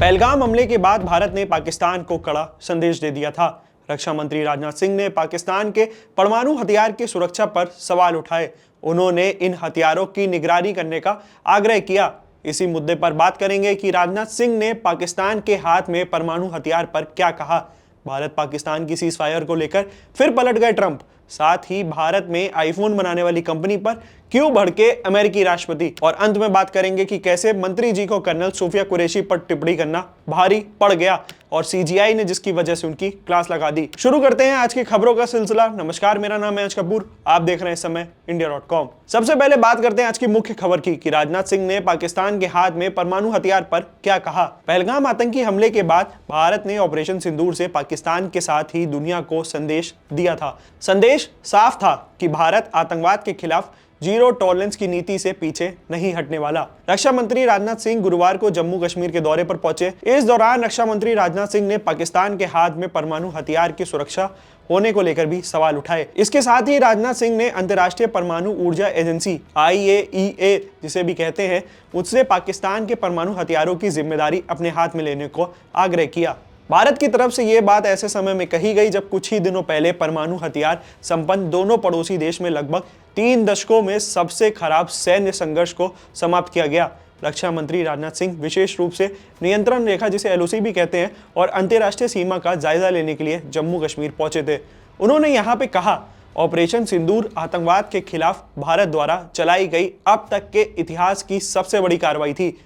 पहलगाम हमले के बाद भारत ने पाकिस्तान को कड़ा संदेश दे दिया था। रक्षा मंत्री राजनाथ सिंह ने पाकिस्तान के परमाणु हथियार की सुरक्षा पर सवाल उठाए। उन्होंने इन हथियारों की निगरानी करने का आग्रह किया। इसी मुद्दे पर बात करेंगे कि राजनाथ सिंह ने पाकिस्तान के हाथ में परमाणु हथियार पर क्या कहा। भारत पाकिस्तान की सीज फायर को लेकर फिर पलट गए ट्रंप। साथ ही भारत में आईफोन बनाने वाली कंपनी पर क्यों भड़के अमेरिकी राष्ट्रपति। और अंत में बात करेंगे कि कैसे मंत्री जी को कर्नल सोफिया कुरैशी पर टिप्पणी करना भारी पड़ गया और सीजीआई ने जिसकी वजह से उनकी क्लास लगा दी। शुरू करते हैं आज की खबरों का सिलसिला। नमस्कार, मेरा नाम है अंश कपूर, आप देख रहे हैं इस समय इंडिया.com। सबसे पहले बात करते हैं आज की मुख्य खबर की कि राजनाथ सिंह ने पाकिस्तान के हाथ में परमाणु हथियार पर क्या कहा। पहलगाम आतंकी हमले के बाद भारत ने ऑपरेशन सिंदूर से पाकिस्तान के साथ ही दुनिया को संदेश दिया था। संदेश साफ था कि भारत आतंकवाद के खिलाफ जीरो टॉलरेंस की नीति से पीछे नहीं हटने वाला। रक्षा मंत्री राजनाथ सिंह गुरुवार को जम्मू कश्मीर के दौरे पर पहुंचे। इस दौरान रक्षा मंत्री राजनाथ सिंह ने पाकिस्तान के हाथ में परमाणु हथियार की सुरक्षा होने को लेकर भी सवाल उठाए। इसके साथ ही राजनाथ सिंह ने अंतर्राष्ट्रीय परमाणु ऊर्जा एजेंसी IAEA जिसे भी कहते हैं, उससे पाकिस्तान के परमाणु हथियारों की जिम्मेदारी अपने हाथ में लेने को आग्रह किया। भारत की तरफ से यह बात ऐसे समय में कही गई जब कुछ ही दिनों पहले परमाणु हथियार संपन्न दोनों पड़ोसी देश में लगभग 3 दशकों में सबसे खराब सैन्य संघर्ष को समाप्त किया गया। रक्षा मंत्री राजनाथ सिंह विशेष रूप से नियंत्रण रेखा जिसे LOC भी कहते हैं और अंतर्राष्ट्रीय सीमा का जायजा लेने के लिए जम्मू कश्मीर पहुंचे थे। उन्होंने यहाँ पे कहा, ऑपरेशन सिंदूर आतंकवाद के खिलाफ भारत द्वारा चलाई गई अब तक के इतिहास की सबसे बड़ी कार्रवाई थी।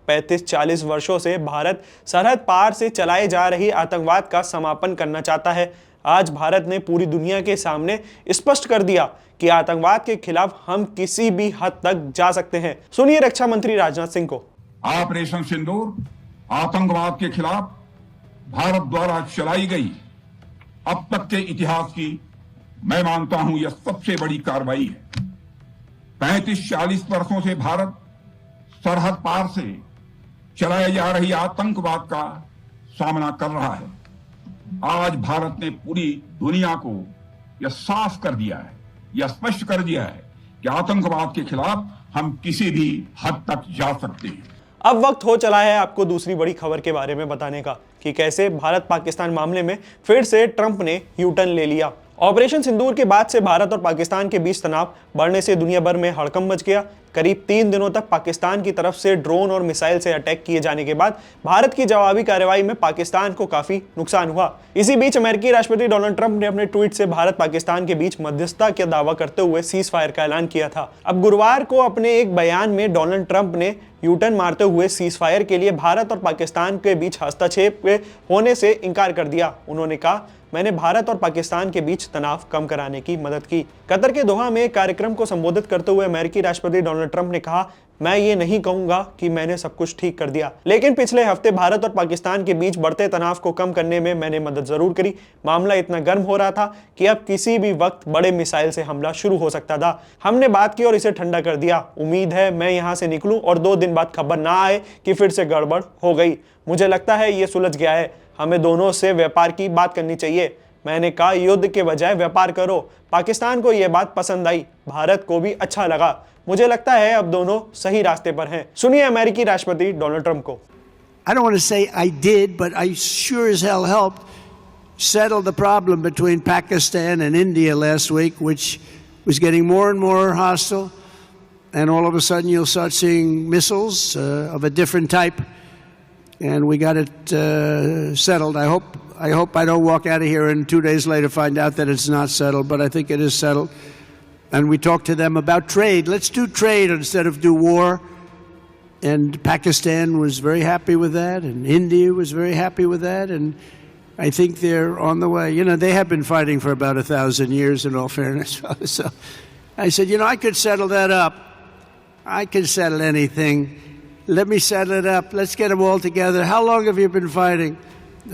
35-40 वर्षों से भारत सरहद पार से चलाए जा रही आतंकवाद का समापन करना चाहता है। आज भारत ने पूरी दुनिया के सामने स्पष्ट कर दिया कि आतंकवाद के खिलाफ हम किसी भी हद तक जा सकते हैं। सुनिए रक्षा मंत्री राजनाथ सिंह को। ऑपरेशन सिंदूर आतंकवाद के खिलाफ भारत द्वारा चलाई गई अब तक के इतिहास की मैं मानता हूं यह सबसे बड़ी कार्रवाई है। 35-40 वर्षों से भारत सरहद पार से चलाए जा रही आतंकवाद का सामना कर रहा है। आज भारत ने पूरी दुनिया को यह साफ कर दिया है, यह स्पष्ट कर दिया है कि आतंकवाद के खिलाफ हम किसी भी हद तक जा सकते हैं। अब वक्त हो चला है आपको दूसरी बड़ी खबर के बारे में बताने का कि कैसे भारत पाकिस्तान मामले में फिर से ट्रंप ने U-टर्न ले लिया। ऑपरेशन सिंदूर के बाद से भारत और पाकिस्तान के बीच तनाव बढ़ने से दुनिया भर में हड़कंप मच गया। करीब 3 दिनों तक पाकिस्तान की तरफ से ड्रोन और मिसाइल से अटैक किए जाने के बाद भारत की जवाबी कार्रवाई में पाकिस्तान को काफी नुकसान हुआ। इसी बीच अमेरिकी राष्ट्रपति डोनाल्ड ट्रंप ने अपने ट्वीट से भारत पाकिस्तान के बीच मध्यस्थता का दावा करते हुए सीज फायर का ऐलान किया था। अब गुरुवार को अपने एक बयान में डोनाल्ड ट्रंप ने U-टर्न मारते हुए सीज फायर के लिए भारत और पाकिस्तान के बीच हस्तक्षेप के होने से इनकार कर दिया। उन्होंने कहा, मैंने भारत और पाकिस्तान के बीच तनाव कम कराने की मदद की। कतर के दोहा में एक कार्यक्रम को संबोधित करते हुए अमेरिकी राष्ट्रपति डोनाल्ड ट्रंप ने कहा, मैं ये नहीं कहूंगा कि मैंने सब कुछ ठीक कर दिया, लेकिन पिछले हफ्ते भारत और पाकिस्तान के बीच बढ़ते तनाव को कम करने में मैंने मदद जरूर करी। मामला इतना गर्म हो रहा था कि अब किसी भी वक्त बड़े मिसाइल से हमला शुरू हो सकता था। हमने बात की और इसे ठंडा कर दिया। उम्मीद है मैं यहाँ से निकलूं और 2 दिन बाद खबर ना आए कि फिर से गड़बड़ हो गई। मुझे लगता है ये सुलझ गया है। हमें दोनों से व्यापार की बात करनी चाहिए। मैंने कहा, युद्ध के बजाय व्यापार करो। पाकिस्तान को यह बात पसंद आई, भारत को भी अच्छा लगा। मुझे लगता है अब दोनों सही रास्ते पर हैं। सुनिए अमेरिकी राष्ट्रपति डोनाल्ड ट्रंप को। I don't want to say I did, but I sure as hell helped settle the problem between Pakistan and India last week, which was getting more and more hostile. And all of a sudden you'll start seeing missiles of a different type. And we got it settled. I hope I don't walk out of here and 2 days later find out that it's not settled, but I think it is settled. And we talked to them about trade. Let's do trade instead of do war. And Pakistan was very happy with that, and India was very happy with that, and I think they're on the way. You know, they have been fighting for about 1,000 years, in all fairness. So I said, you know, I could settle that up. I can settle anything. Let me settle it up. Let's get them all together. How long have you been fighting?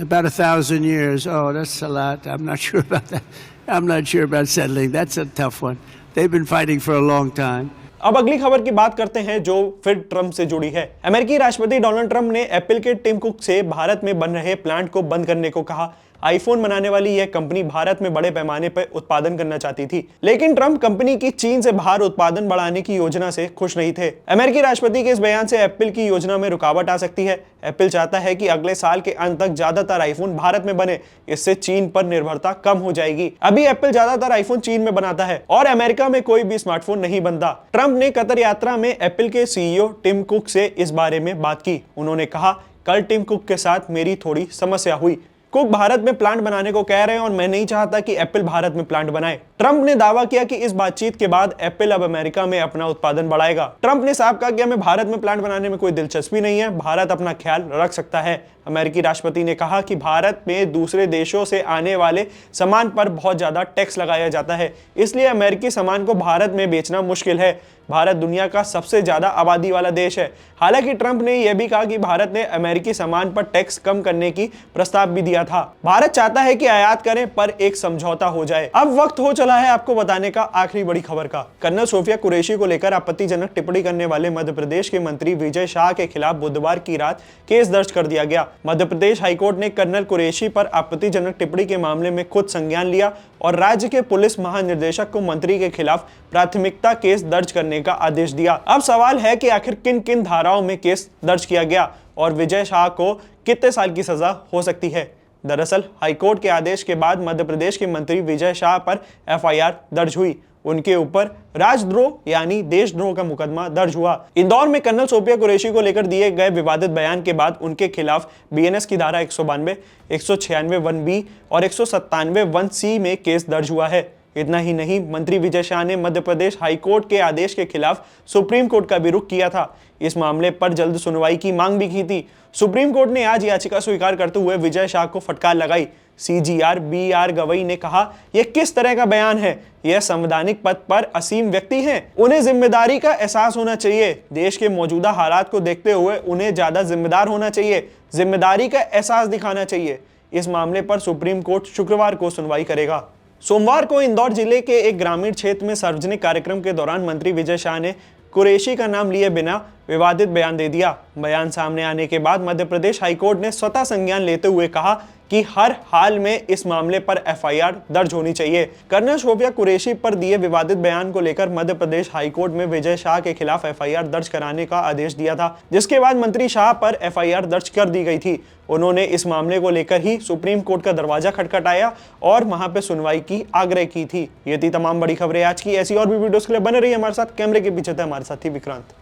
About 1,000 years. Oh, that's a lot. I'm not sure about that. I'm not sure about settling. That's a tough one. They've been fighting for a long time. अब अगली खबर की बात करते हैं जो फिर Trump से जुड़ी है। अमेरिकी राष्ट्रपति डोनाल्ड ट्रंप ने एप्पल के टिम कुक से भारत में बन रहे प्लांट को बंद करने को कहा। आईफोन बनाने वाली यह कंपनी भारत में बड़े पैमाने पर उत्पादन करना चाहती थी, लेकिन ट्रंप कंपनी की चीन से बाहर उत्पादन बढ़ाने की योजना से खुश नहीं थे। अमेरिकी राष्ट्रपति के इस बयान से एप्पल की योजना में रुकावट आ सकती है। एप्पल चाहता है कि अगले साल के अंत तक ज्यादातर आईफोन भारत में बने, इससे चीन पर निर्भरता कम हो जाएगी। अभी एप्पल ज्यादातर आईफोन चीन में बनाता है और अमेरिका में कोई भी स्मार्टफोन नहीं बनता। ट्रंप ने कतर यात्रा में एप्पल के सीईओ टिम कुक से इस बारे में बात की। उन्होंने कहा, कल टिम कुक के साथ मेरी थोड़ी समस्या हुई। कुक भारत में प्लांट बनाने को कह रहे हैं और मैं नहीं चाहता कि एप्पल भारत में प्लांट बनाए। ट्रंप ने दावा किया कि इस बातचीत के बाद एप्पल अब अमेरिका में अपना उत्पादन बढ़ाएगा। ट्रंप ने साफ कहा कि हमें भारत में प्लांट बनाने में कोई दिलचस्पी नहीं है, भारत अपना ख्याल रख सकता है। अमेरिकी राष्ट्रपति ने कहा कि भारत में दूसरे देशों से आने वाले सामान पर बहुत ज्यादा टैक्स लगाया जाता है, इसलिए अमेरिकी सामान को भारत में बेचना मुश्किल है। भारत दुनिया का सबसे ज्यादा आबादी वाला देश है। हालांकि ट्रंप ने यह भी कहा कि भारत ने अमेरिकी सामान पर टैक्स कम करने की प्रस्ताव भी दिया था। भारत चाहता है कि आयात करें पर एक समझौता हो जाए। अब वक्त हो चला है आपको बताने का आखिरी बड़ी खबर का। कर्नल सोफिया कुरैशी को लेकर आपत्तिजनक टिप्पणी करने वाले मध्य प्रदेश के मंत्री विजय शाह के खिलाफ बुधवार की रात केस दर्ज कर दिया गया। मध्य प्रदेश हाईकोर्ट ने कर्नल कुरैशी पर आपत्तिजनक टिप्पणी के मामले में खुद संज्ञान लिया और राज्य के पुलिस महानिदेशक को मंत्री के खिलाफ प्राथमिकता केस दर्ज करने का आदेश दिया। अब सवाल है कि आखिर किन किन धाराओं में केस दर्ज किया गया और विजय शाह को कितने साल की सजा हो सकती है। दरअसल हाईकोर्ट के आदेश के बाद मध्य प्रदेश के मंत्री विजय शाह पर एफआईआर दर्ज हुई। उनके ऊपर राजद्रोह यानी देशद्रोह का मुकदमा दर्ज हुआ। इंदौर में कर्नल सोफिया कुरैशी को लेकर दिए गए विवादित बयान के बाद उनके खिलाफ बीएनएस की धारा 192, 196 1B और 197 1C में केस दर्ज हुआ है। इतना ही नहीं, मंत्री विजय शाह ने मध्य प्रदेश हाईकोर्ट के आदेश के खिलाफ सुप्रीम कोर्ट का भी रुख किया था। इस मामले पर जल्द सुनवाई की मांग भी की थी। सुप्रीम कोर्ट ने आज याचिका स्वीकार करते हुए विजय शाह को फटकार लगाई। सीजीआर BR गवई ने कहा, यह किस तरह का बयान है? यह संवैधानिक पद पर असीम व्यक्ति हैं, उन्हें जिम्मेदारी का एहसास होना चाहिए। देश के मौजूदा हालात को देखते हुए उन्हें ज्यादा जिम्मेदार होना चाहिए, जिम्मेदारी का एहसास दिखाना चाहिए। इस मामले पर सुप्रीम कोर्ट शुक्रवार को सुनवाई करेगा। सोमवार को इंदौर जिले के एक ग्रामीण क्षेत्र में सार्वजनिक कार्यक्रम के दौरान मंत्री विजय शाह ने कुरैशी का नाम लिए बिना विवादित बयान दे दिया। बयान सामने आने के बाद मध्य प्रदेश हाईकोर्ट ने स्वतः संज्ञान लेते हुए कहा कि हर हाल में इस मामले पर एफआईआर दर्ज होनी चाहिए। कर्नल सोफिया कुरैशी पर दिए विवादित बयान को लेकर मध्य प्रदेश हाईकोर्ट में विजय शाह के खिलाफ एफआईआर दर्ज कराने का आदेश दिया था, जिसके बाद मंत्री शाह पर एफआईआर दर्ज कर दी गई थी। उन्होंने इस मामले को लेकर ही सुप्रीम कोर्ट का दरवाजा खटखटाया और वहां पे सुनवाई की आग्रह की थी। ये थी तमाम बड़ी खबरें आज की। ऐसी और भी वीडियोस के लिए बने रहिए हमारे साथ। कैमरे के पीछे थे हमारे साथी विक्रांत।